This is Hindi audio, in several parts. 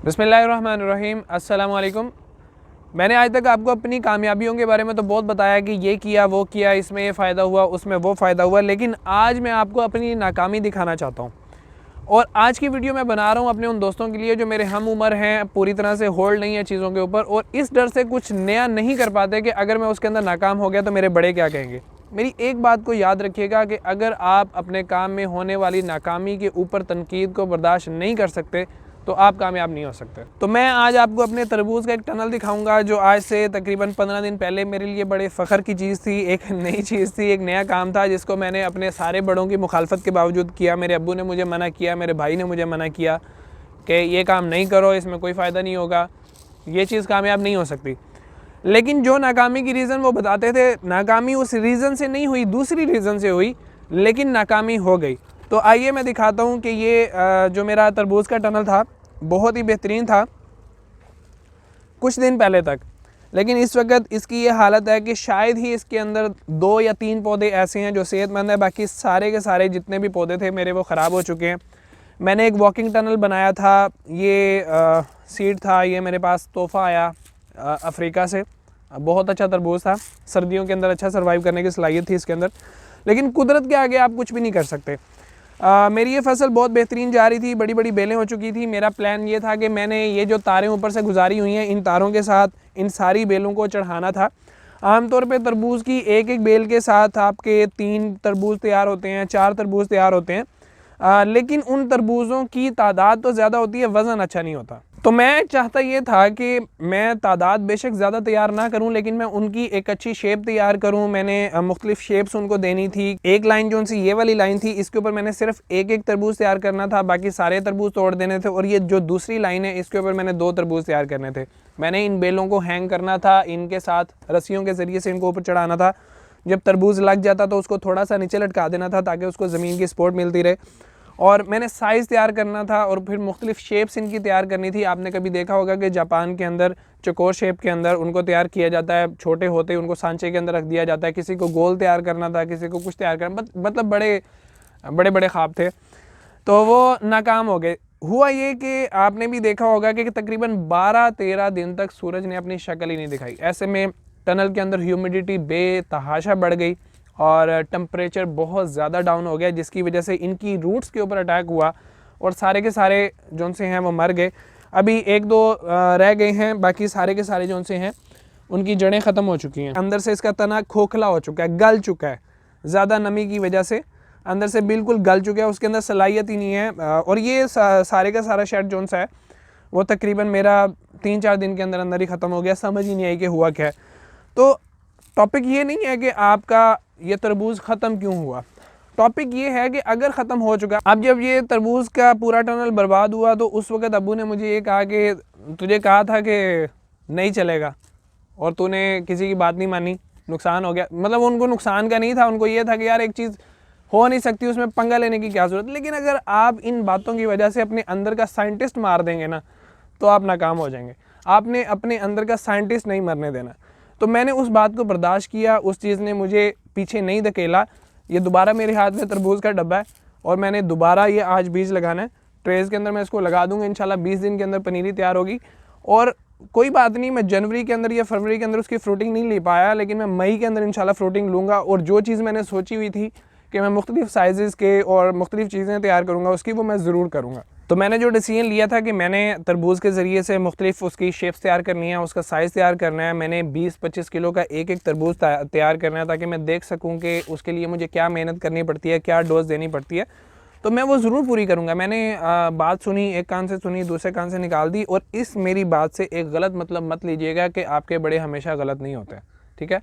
बिस्मिल्लाहिर्रहमानिर्रहीम अस्सलाम वालेकुम। मैंने आज तक आपको अपनी कामयाबियों के बारे में तो बहुत बताया कि ये किया वो किया, इसमें ये फ़ायदा हुआ उसमें वो फ़ायदा हुआ, लेकिन आज मैं आपको अपनी नाकामी दिखाना चाहता हूँ। और आज की वीडियो मैं बना रहा हूँ अपने उन दोस्तों के लिए जो मेरे हम उम्र हैं, पूरी तरह से होल्ड नहीं है चीज़ों के ऊपर और इस डर से कुछ नया नहीं कर पाते कि अगर मैं उसके अंदर नाकाम हो गया तो मेरे बड़े क्या कहेंगे। मेरी एक बात को याद रखिएगा कि अगर आप अपने काम में होने वाली नाकामी के ऊपर तनकीद को बर्दाश्त नहीं कर सकते तो आप कामयाब नहीं हो सकते। तो मैं आज आपको अपने तरबूज का एक टनल दिखाऊंगा जो आज से तकरीबन 15 दिन पहले मेरे लिए बड़े फ़ख्र की चीज़ थी, एक नई चीज़ थी, एक नया काम था जिसको मैंने अपने सारे बड़ों की मुखालफत के बावजूद किया। मेरे अब्बू ने मुझे मना किया, मेरे भाई ने मुझे मना किया कि ये काम नहीं करो, इसमें कोई फ़ायदा नहीं होगा, ये चीज़ कामयाब नहीं हो सकती। लेकिन जो नाकामी की रीज़न वो बताते थे, नाकामी उस रीज़न से नहीं हुई, दूसरी रीज़न से हुई, लेकिन नाकामी हो गई। तो आइए मैं दिखाता हूँ कि ये जो मेरा तरबूज का टनल था बहुत ही बेहतरीन था कुछ दिन पहले तक, लेकिन इस वक्त इसकी ये हालत है कि शायद ही इसके अंदर 2 या 3 पौधे ऐसे हैं जो सेहतमंद है, बाकी सारे के सारे जितने भी पौधे थे मेरे वो ख़राब हो चुके हैं। मैंने एक वॉकिंग टनल बनाया था, ये सीड था, ये मेरे पास तोहफ़ा आया अफ्रीका से। बहुत अच्छा तरबूज था, सर्दियों के अंदर अच्छा सर्वाइव करने की सलाहियत थी इसके अंदर, लेकिन कुदरत के आगे आप कुछ भी नहीं कर सकते। मेरी ये फसल बहुत बेहतरीन जा रही थी, बड़ी बड़ी बेलें हो चुकी थी। मेरा प्लान ये था कि मैंने ये जो तारें ऊपर से गुजारी हुई हैं, इन तारों के साथ इन सारी बेलों को चढ़ाना था। आमतौर पे तरबूज की एक एक बेल के साथ आपके 3 तरबूज तैयार होते हैं, 4 तरबूज तैयार होते हैं, लेकिन उन तरबूज़ों की तादाद तो ज़्यादा होती है, वज़न अच्छा नहीं होता। तो मैं चाहता ये था कि मैं तादाद बेशक ज़्यादा तैयार ना करूं, लेकिन मैं उनकी एक अच्छी शेप तैयार करूं। मैंने मुख्तलिफ शेप्स उनको देनी थी। एक लाइन जो सी ये वाली लाइन थी, इसके ऊपर मैंने सिर्फ एक एक तरबूज तैयार करना था, बाकी सारे तरबूज तोड़ देने थे। और ये जो दूसरी लाइन है इसके ऊपर मैंने 2 तरबूज तैयार करने थे। मैंने इन बेलों को हैंग करना था, इनके साथ रस्सियों के ज़रिए से इनको ऊपर चढ़ाना था। जब तरबूज लग जाता तो उसको थोड़ा सा नीचे लटका देना था ताकि उसको ज़मीन की सपोर्ट मिलती रहे। और मैंने साइज़ तैयार करना था और फिर मुख्तलिफ शेप्स इनकी तैयार करनी थी। आपने कभी देखा होगा कि जापान के अंदर चौकोर शेप के अंदर उनको तैयार किया जाता है, छोटे होते उनको सांचे के अंदर रख दिया जाता है। किसी को गोल तैयार करना था, किसी को कुछ तैयार करना, मतलब बड़े बड़े ख्वाब थे, तो वो नाकाम हो गए। हुआ ये कि आपने भी देखा होगा कि तकरीबन 12-13 दिन तक सूरज ने अपनी शक्ल ही नहीं दिखाई। ऐसे में टनल के अंदर ह्यूमिडिटी बेतहाशा बढ़ गई और टेम्परेचर बहुत ज़्यादा डाउन हो गया, जिसकी वजह से इनकी रूट्स के ऊपर अटैक हुआ और सारे के सारे जो से हैं वो मर गए। अभी 1-2 रह गए हैं, बाकी सारे के सारे जो से हैं उनकी जड़ें ख़त्म हो चुकी हैं। अंदर से इसका तना खोखला हो चुका है, गल चुका है, ज़्यादा नमी की वजह से अंदर से बिल्कुल गल चुका है, उसके अंदर सलाहियत ही नहीं है। और ये सारे का सारा शेड जो सा है वो तकरीबन मेरा 3-4 दिन के अंदर अंदर ही ख़त्म हो गया। समझ ही नहीं आई कि हुआ क्या है। तो टॉपिक ये नहीं है कि आपका ये तरबूज ख़त्म क्यों हुआ, टॉपिक ये है कि अगर ख़त्म हो चुका। अब जब ये तरबूज का पूरा टनल बर्बाद हुआ तो उस वक़्त अब्बू ने मुझे ये कहा कि तुझे कहा था कि नहीं चलेगा और तूने किसी की बात नहीं मानी, नुकसान हो गया। मतलब उनको नुकसान का नहीं था, उनको ये था कि यार एक चीज़ हो नहीं सकती, उसमें पंगा लेने की क्या ज़रूरत। लेकिन अगर आप इन बातों की वजह से अपने अंदर का साइंटिस्ट मार देंगे ना तो आप नाकाम हो जाएंगे। आपने अपने अंदर का साइंटिस्ट नहीं मरने देना। तो मैंने उस बात को बर्दाश्त किया, उस चीज़ ने मुझे पीछे नहीं धकेला। ये दोबारा मेरे हाथ में तरबूज का डब्बा है और मैंने दोबारा ये आज बीज लगाना है। ट्रेज़ के अंदर मैं इसको लगा दूंगा, इंशाल्लाह 20 दिन के अंदर पनीरी तैयार होगी। और कोई बात नहीं, मैं जनवरी के अंदर या फरवरी के अंदर उसकी फ्रूटिंग नहीं ले पाया, लेकिन मैं मई के अंदर इंशाल्लाह फ्रूटिंग लूँगा। और जो चीज़ मैंने सोची हुई थी कि मैं मुख्तलिफ साइज़ के और मुख्तलिफ चीज़ें तैयार करूँगा उसकी, वो मैं ज़रूर करूँगा। तो मैंने जो डिसीजन लिया था कि मैंने तरबूज के ज़रिए से मुख्तलिफ उसकी शेप्स तैयार करनी है, उसका साइज़ तैयार करना है। मैंने 20-25 किलो का एक एक तरबूज तैयार करना है ताकि मैं देख सकूं कि उसके लिए मुझे क्या मेहनत करनी पड़ती है, क्या डोज देनी पड़ती है। तो मैं वो ज़रूर पूरी करूँगा। मैंने बात सुनी, एक कान से सुनी, दूसरे कान से निकाल दी। और इस मेरी बात से एक गलत मतलब मत लीजिएगा कि आपके बड़े हमेशा गलत नहीं होते, ठीक है।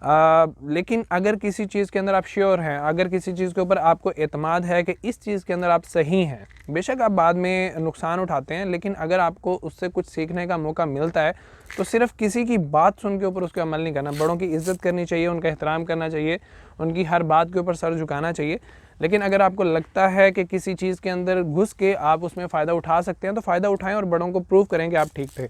लेकिन अगर किसी चीज़ के अंदर आप श्योर हैं, अगर किसी चीज़ के ऊपर आपको एतमाद है कि इस चीज़ के अंदर आप सही हैं, बेशक आप बाद में नुकसान उठाते हैं, लेकिन अगर आपको उससे कुछ सीखने का मौका मिलता है तो सिर्फ किसी की बात सुन के ऊपर उसके अमल नहीं करना। बड़ों की इज़्ज़त करनी चाहिए, उनका एहतराम करना चाहिए, उनकी हर बात के ऊपर सर झुकाना चाहिए। लेकिन अगर आपको लगता है कि किसी चीज़ के अंदर घुस के आप उसमें फ़ायदा उठा सकते हैं तो फ़ायदा उठाएँ और बड़ों को प्रूव करें कि आप ठीक थे।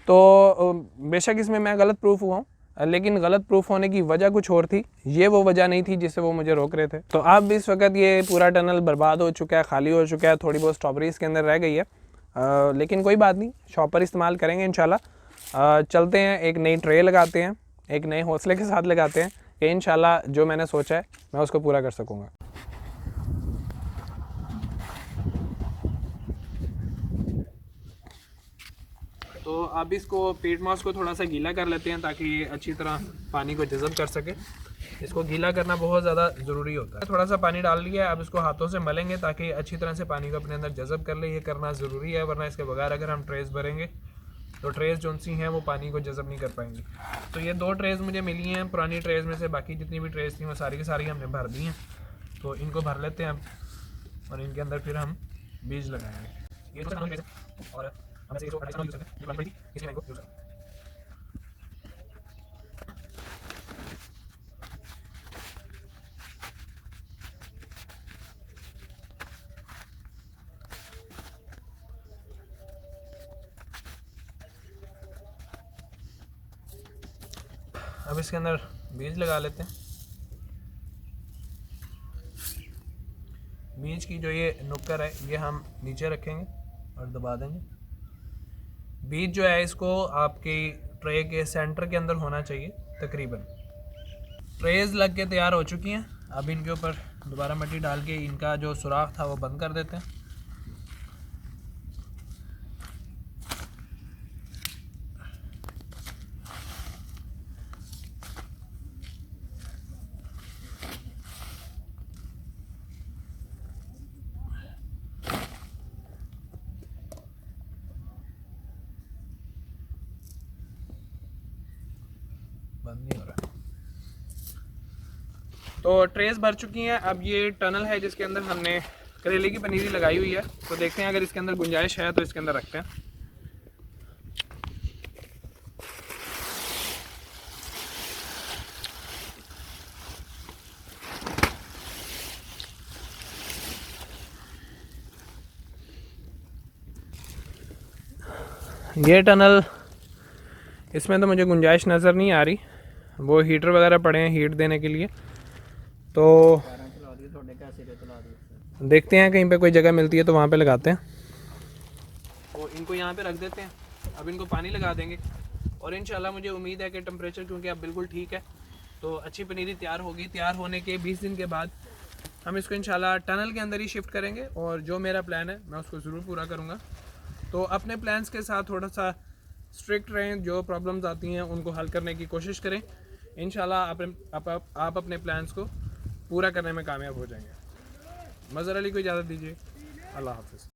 तो बेशक इसमें मैं गलत प्रूफ हुआ हूँ, लेकिन गलत प्रूफ होने की वजह कुछ और थी, ये वो वजह नहीं थी जिससे वो मुझे रोक रहे थे। तो अब इस वक्त ये पूरा टनल बर्बाद हो चुका है, खाली हो चुका है, थोड़ी बहुत स्ट्रॉबेरीज़ के अंदर रह गई है। लेकिन कोई बात नहीं, शॉपर इस्तेमाल करेंगे इंशाल्लाह। चलते हैं, एक नई ट्रे लगाते हैं, एक नए हौसले के साथ लगाते हैं कि इंशाल्लाह जो मैंने सोचा है मैं उसको पूरा कर सकूँगा। तो अब इसको पीट मॉस को थोड़ा सा गीला कर लेते हैं ताकि ये अच्छी तरह पानी को जज़ब कर सके। इसको गीला करना बहुत ज़्यादा ज़रूरी होता है। थोड़ा सा पानी डाल लिया है, अब इसको हाथों से मलेंगे ताकि अच्छी तरह से पानी को अपने अंदर जज़ब कर ले। ये करना ज़रूरी है, वरना इसके बगैर अगर हम ट्रेस भरेंगे तो ट्रेस जो सी हैं वो पानी को जज़ब नहीं कर पाएंगी। तो ये 2 ट्रेस मुझे मिली हैं पुरानी ट्रेस में से, बाकी जितनी भी ट्रेस थी वो सारी की सारी हमने भर दी हैं। तो इनको भर लेते हैं अब, और इनके अंदर फिर हम बीज लगाएंगे। ये और अब इसके अंदर बीज लगा लेते हैं। बीज की जो ये नुक्कर है ये हम नीचे रखेंगे और दबा देंगे। बीज जो है इसको आपकी ट्रे के सेंटर के अंदर होना चाहिए तकरीबन। ट्रेज लग के तैयार हो चुकी हैं। अब इनके ऊपर दोबारा मिट्टी डाल के इनका जो सुराख था वो बंद कर देते हैं। बंद नहीं हो रहा। तो ट्रेस भर चुकी हैं। अब ये टनल है जिसके अंदर हमने करेले की पनीरी लगाई हुई है। तो देखते हैं अगर इसके अंदर गुंजाइश है तो इसके अंदर रखते हैं। ये टनल, इसमें तो मुझे गुंजाइश नज़र नहीं आ रही। वो हीटर वगैरह पड़े हैं हीट देने के लिए। तो देखते हैं कहीं पे कोई जगह मिलती है तो वहाँ पे लगाते हैं। तो इनको यहाँ पे रख देते हैं। अब इनको पानी लगा देंगे और इंशाल्लाह मुझे उम्मीद है कि टेम्परेचर क्योंकि अब बिल्कुल ठीक है तो अच्छी पनीरी तैयार होगी। तैयार होने के 20 दिन के बाद हम इसको इंशाल्लाह टनल के अंदर ही शिफ्ट करेंगे और जो मेरा प्लान है मैं उसको ज़रूर पूरा करूँगा। तो अपने प्लान्स के साथ थोड़ा सा स्ट्रिक्ट रहें, जो प्रॉब्लम्स आती हैं उनको हल करने की कोशिश करें। इंशाल्लाह आप अपने प्लान्स को पूरा करने में कामयाब हो जाएंगे। मज़हर अली को इजाज़त दीजिए। अल्लाह हाफ़िज़।